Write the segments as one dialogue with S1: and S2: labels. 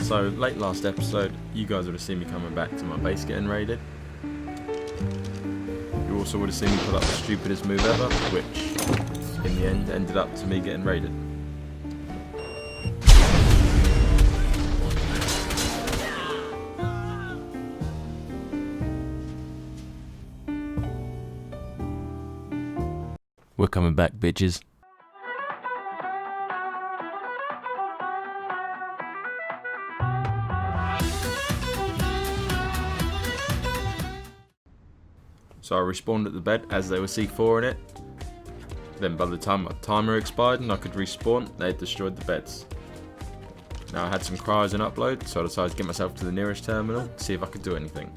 S1: So, late last episode, you guys would have seen me coming back to my base getting raided. You also would have seen me put up the stupidest move ever, which, in the end, ended up to me getting raided. We're coming back, bitches. So I respawned at the bed as there was C4 in it. Then by the time my timer expired and I could respawn, they had destroyed the beds. Now I had some cryos in upload, so I decided to get myself to the nearest terminal to see if I could do anything.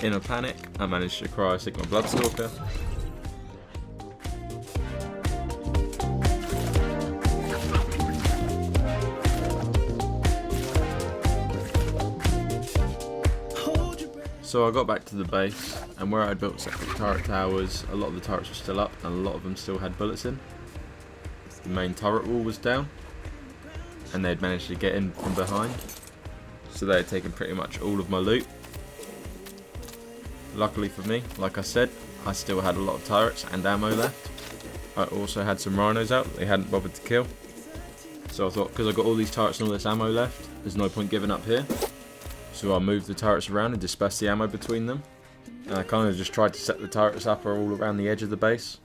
S1: In a panic, I managed to cryo-seek my Bloodstalker. So I got back to the base, and where I had built separate turret towers, a lot of the turrets were still up, and a lot of them still had bullets in. The main turret wall was down, and they had managed to get in from behind, so they had taken pretty much all of my loot. Luckily for me, like I said, I still had a lot of turrets and ammo left. I also had some rhinos out that they hadn't bothered to kill. So I thought, because I got all these turrets and all this ammo left, there's no point giving up here. So I moved the turrets around and dispersed the ammo between them. And I kind of just tried to set the turrets up all around the edge of the base.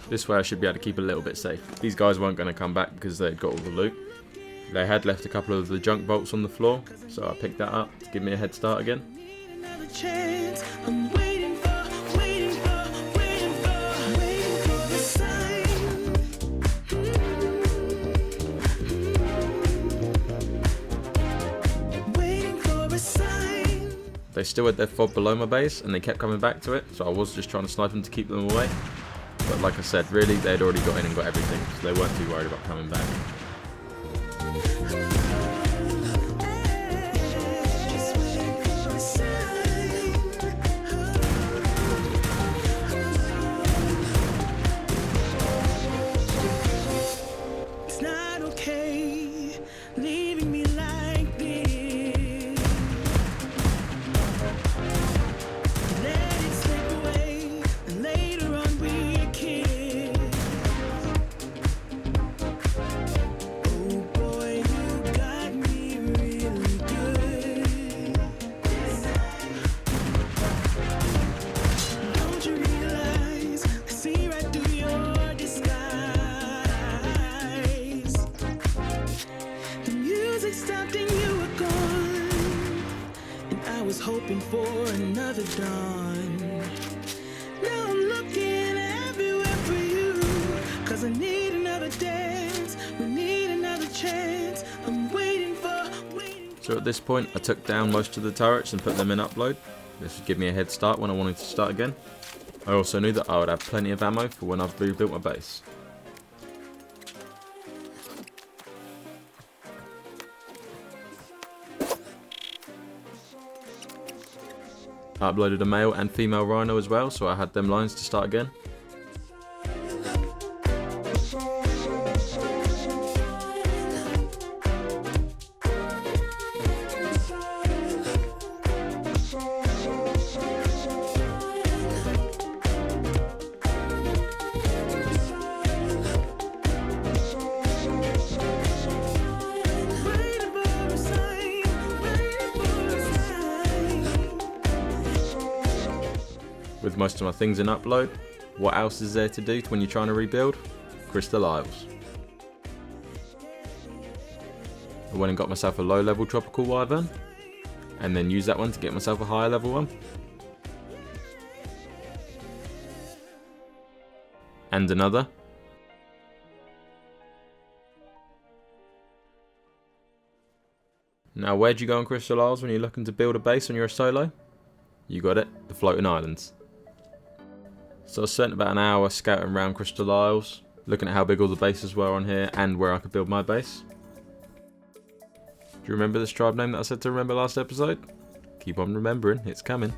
S1: This way I should be able to keep a little bit safe. These guys weren't going to come back because they had got all the loot. They had left a couple of the junk bolts on the floor, so I picked that up to give me a head start again. They still had their fob below my base and they kept coming back to it, so I was just trying to snipe them to keep them away. But like I said, really they had already got in and got everything, so they weren't too worried about coming back.
S2: Hoping for another dawn. Now I'm looking everywhere for you, 'cause I need another dance. We need another chance. I'm waiting for.
S1: So at this point I took down most of the turrets and put them in upload. This would give me a head start when I wanted to start again. I also knew that I would have plenty of ammo for when I've rebuilt my base. I uploaded a male and female rhino as well, so I had them lines to start again. With most of my things in upload, what else is there to do when you're trying to rebuild? Crystal Isles. I went and got myself a low level tropical wyvern, and then used that one to get myself a higher level one. And another. Now where'd you go on Crystal Isles when you're looking to build a base when you're a solo? You got it, the floating islands. So I spent about an hour scouting around Crystal Isles, looking at how big all the bases were on here and where I could build my base. Do you remember this tribe name that I said to remember last episode? Keep on remembering, it's coming.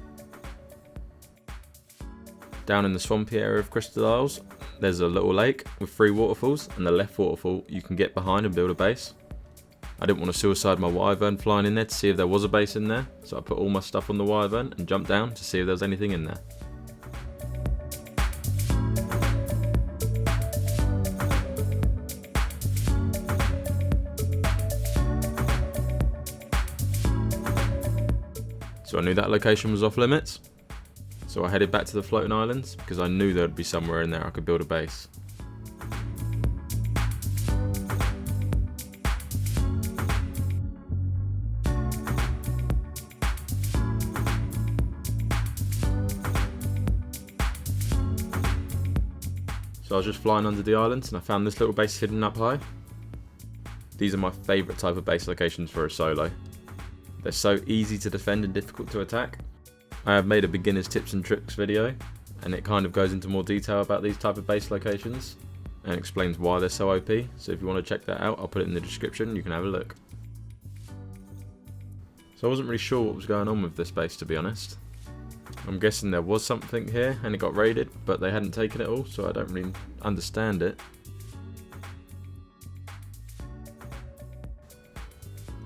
S1: Down in the swampy area of Crystal Isles, there's a little lake with 3 waterfalls, and the left waterfall you can get behind and build a base. I didn't want to suicide my wyvern flying in there to see if there was a base in there, so I put all my stuff on the wyvern and jumped down to see if there was anything in there. So I knew that location was off limits, so I headed back to the floating islands because I knew there would be somewhere in there I could build a base. So I was just flying under the islands and I found this little base hidden up high. These are my favourite type of base locations for a solo. They're so easy to defend and difficult to attack. I have made a beginner's tips and tricks video, and it kind of goes into more detail about these type of base locations and explains why they're so OP, so if you want to check that out, I'll put it in the description, you can have a look. So I wasn't really sure what was going on with this base, to be honest. I'm guessing there was something here and it got raided, but they hadn't taken it all, so I don't really understand it.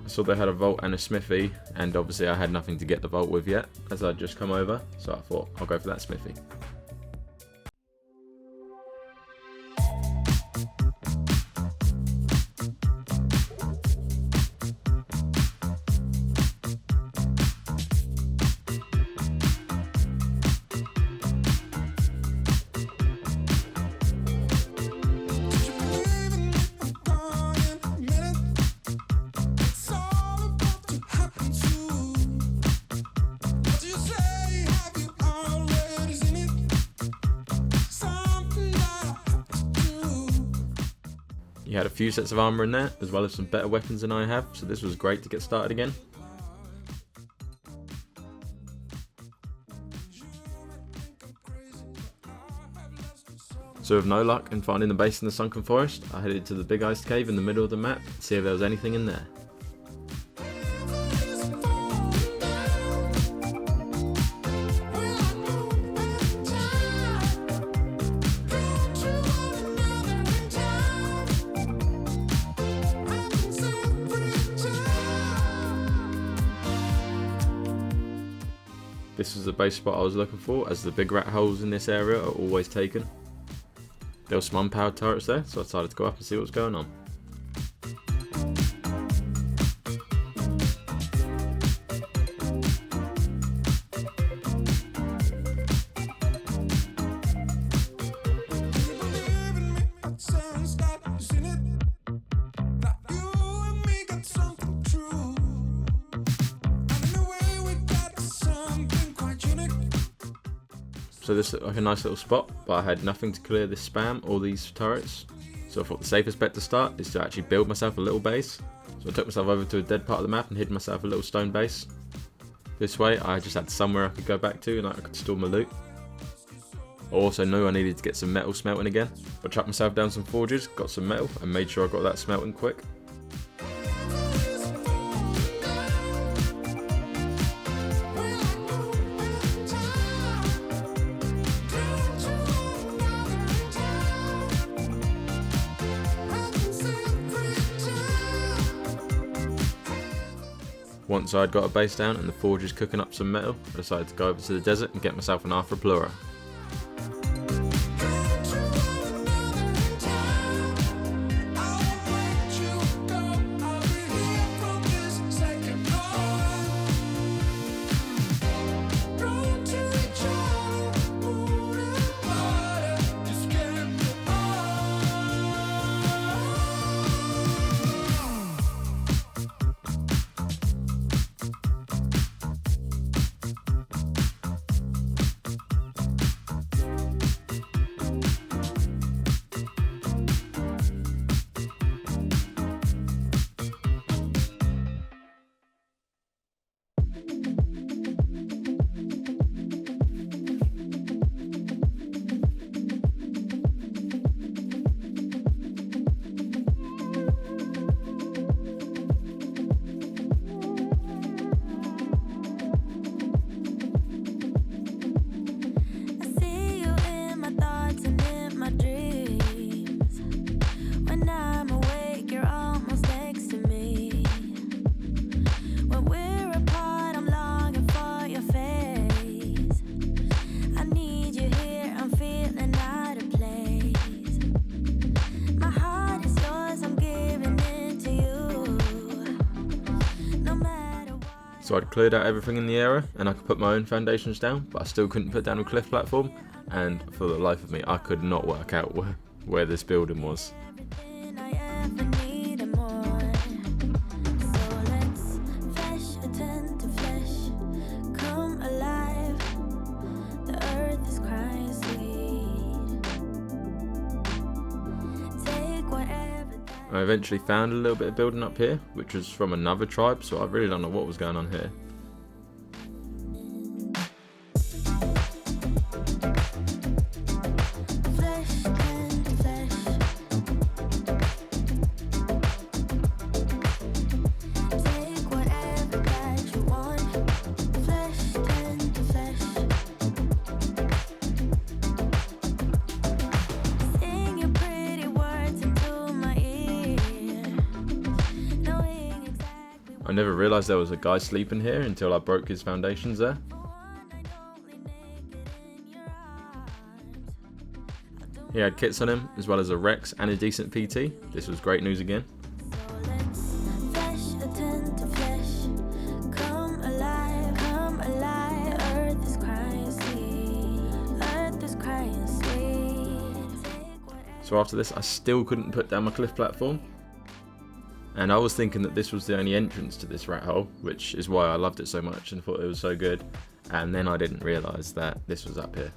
S1: I saw they had a vault and a smithy, and obviously I had nothing to get the vault with yet, as I'd just come over, so I thought I'll go for that smithy. You had a few sets of armour in there, as well as some better weapons than I have, so this was great to get started again. So with no luck in finding the base in the sunken forest, I headed to the big iced cave in the middle of the map to see if there was anything in there. This was the base spot I was looking for, as the big rat holes in this area are always taken. There were some unpowered turrets there, so I decided to go up and see what was going on. So this looked like a nice little spot, but I had nothing to clear this spam or these turrets. So I thought the safest bet to start is to actually build myself a little base. So I took myself over to a dead part of the map and hid myself a little stone base. This way I just had somewhere I could go back to and I could store my loot. I also knew I needed to get some metal smelting again. I chucked myself down some forges, got some metal and made sure I got that smelting quick. Once I'd got a base down and the forge is cooking up some metal, I decided to go over to the desert and get myself an Arthropleura. So I'd cleared out everything in the area and I could put my own foundations down, but I still couldn't put down a cliff platform, and for the life of me I could not work out where this building was. I eventually found a little bit of building up here, which was from another tribe, so I really don't know what was going on here. I never realised there was a guy sleeping here until I broke his foundations there. He had kits on him, as well as a Rex and a decent PT. This was great news again. So after this, I still couldn't put down my cliff platform. And I was thinking that this was the only entrance to this rat hole, which is why I loved it so much and thought it was so good. And then I didn't realise that this was up here.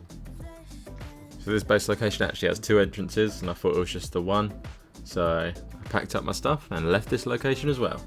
S1: So this base location actually has 2 entrances, and I thought it was just the one. So I packed up my stuff and left this location as well.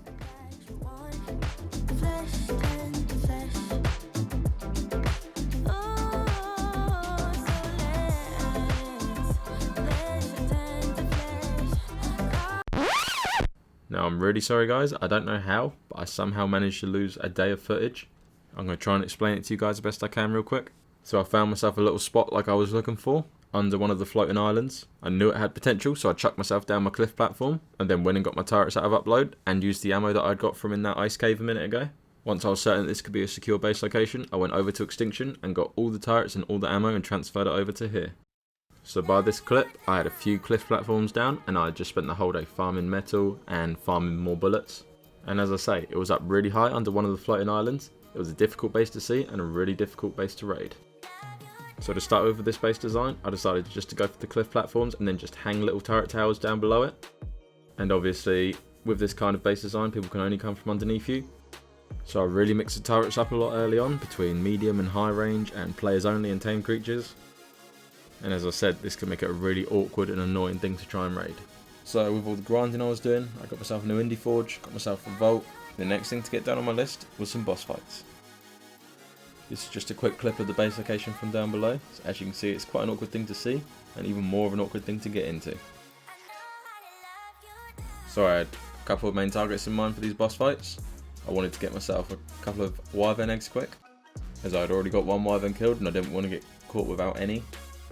S1: Now I'm really sorry guys, I don't know how, but I somehow managed to lose a day of footage. I'm going to try and explain it to you guys the best I can real quick. So I found myself a little spot like I was looking for, under one of the floating islands. I knew it had potential, so I chucked myself down my cliff platform, and then went and got my turrets out of upload, and used the ammo that I'd got from in that ice cave a minute ago. Once I was certain that this could be a secure base location, I went over to Extinction and got all the turrets and all the ammo and transferred it over to here. So by this clip, I had a few cliff platforms down, and I just spent the whole day farming metal and farming more bullets. And as I say, it was up really high under one of the floating islands. It was a difficult base to see and a really difficult base to raid. So to start with this base design, I decided just to go for the cliff platforms and then just hang little turret towers down below it. And obviously, with this kind of base design, people can only come from underneath you. So I really mixed the turrets up a lot early on between medium and high range and players only and tame creatures. And as I said, this could make it a really awkward and annoying thing to try and raid. So with all the grinding I was doing, I got myself a new indie forge, got myself a vault. The next thing to get done on my list was some boss fights. This is just a quick clip of the base location from down below. So as you can see, it's quite an awkward thing to see, and even more of an awkward thing to get into. So I had a couple of main targets in mind for these boss fights. I wanted to get myself a couple of wyvern eggs quick, as I had already got one wyvern killed and I didn't want to get caught without any.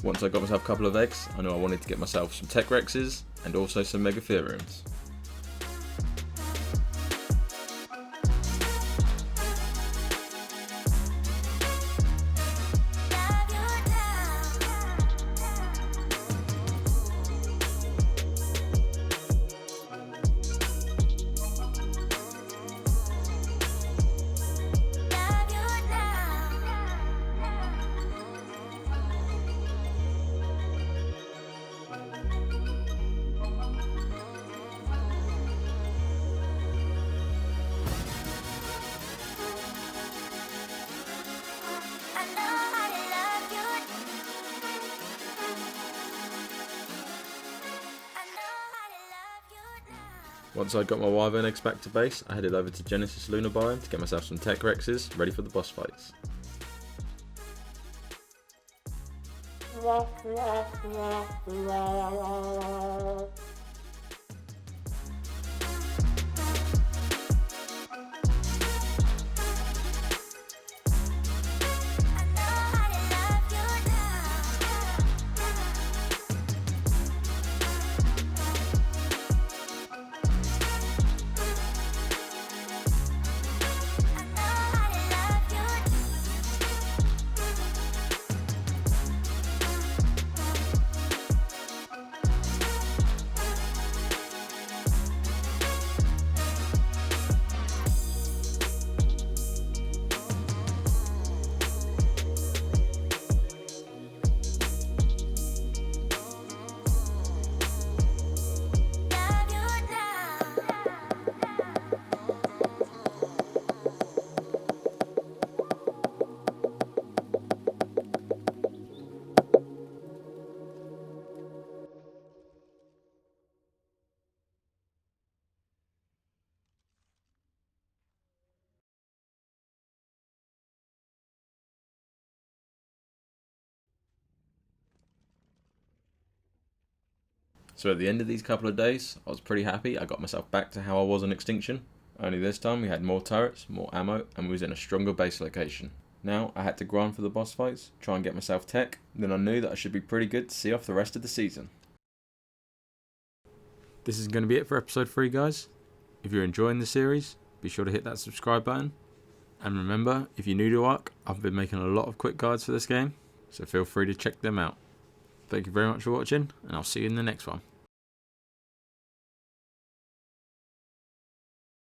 S1: Once I got myself a couple of eggs, I knew I wanted to get myself some Tech Rexes and also some Megatheriums. Once I'd got my wyvern eggs back to base, I headed over to Genesis Lunar Biome to get myself some Tech Rexes ready for the boss fights. So at the end of these couple of days, I was pretty happy. I got myself back to how I was on Extinction. Only this time we had more turrets, more ammo, and we was in a stronger base location. Now I had to grind for the boss fights, try and get myself tech, then I knew that I should be pretty good to see off the rest of the season. This is going to be it for episode 3, guys. If you're enjoying the series, be sure to hit that subscribe button. And remember, if you're new to Ark, I've been making a lot of quick guides for this game, so feel free to check them out. Thank you very much for watching, and I'll see you in the next one.